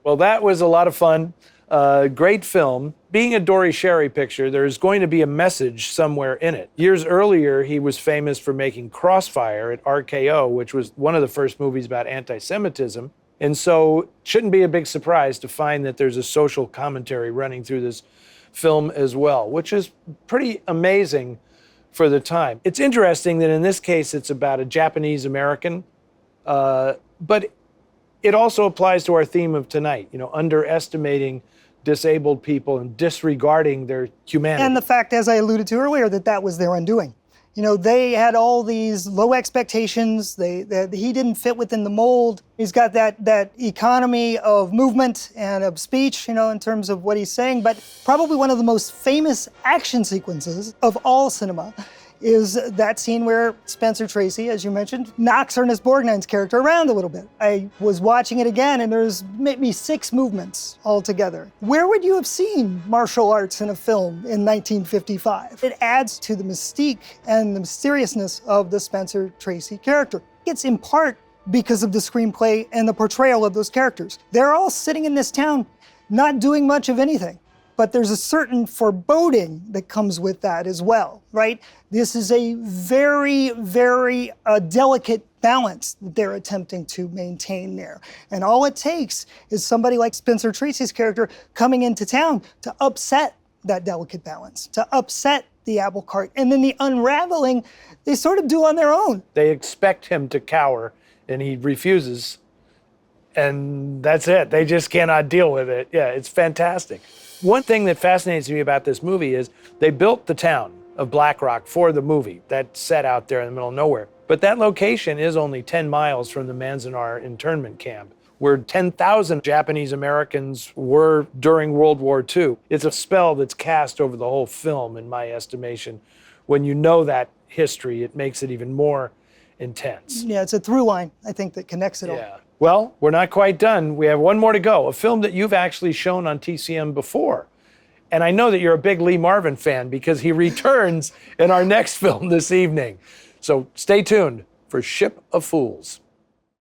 Well, that was a lot of fun. Great film. Being a Dory Sherry picture, there's going to be a message somewhere in it. Years earlier, he was famous for making Crossfire at RKO, which was one of the first movies about anti-Semitism. And so it shouldn't be a big surprise to find that there's a social commentary running through this film as well, which is pretty amazing for the time. It's interesting that in this case, it's about a Japanese American, but it also applies to our theme of tonight, underestimating disabled people and disregarding their humanity. And the fact, as I alluded to earlier, that was their undoing. They had all these low expectations. He didn't fit within the mold. He's got that economy of movement and of speech, in terms of what he's saying. But probably one of the most famous action sequences of all cinema is that scene where Spencer Tracy, as you mentioned, knocks Ernest Borgnine's character around a little bit. I was watching it again, and there's maybe 6 movements altogether. Where would you have seen martial arts in a film in 1955? It adds to the mystique and the mysteriousness of the Spencer Tracy character. It's in part because of the screenplay and the portrayal of those characters. They're all sitting in this town, not doing much of anything. But there's a certain foreboding that comes with that as well, right? This is a very, very delicate balance that they're attempting to maintain there. And all it takes is somebody like Spencer Tracy's character coming into town to upset that delicate balance, to upset the apple cart. And then the unraveling, they sort of do on their own. They expect him to cower, and he refuses. And that's it. They just cannot deal with it. Yeah, it's fantastic. One thing that fascinates me about this movie is they built the town of Black Rock for the movie. That's set out there in the middle of nowhere. But that location is only 10 miles from the Manzanar internment camp, where 10,000 Japanese Americans were during World War II. It's a spell that's cast over the whole film, in my estimation. When you know that history, it makes it even more intense. Yeah, it's a through line, I think, that connects it all. Yeah. Well, we're not quite done. We have one more to go, a film that you've actually shown on TCM before. And I know that you're a big Lee Marvin fan because he returns in our next film this evening. So stay tuned for Ship of Fools.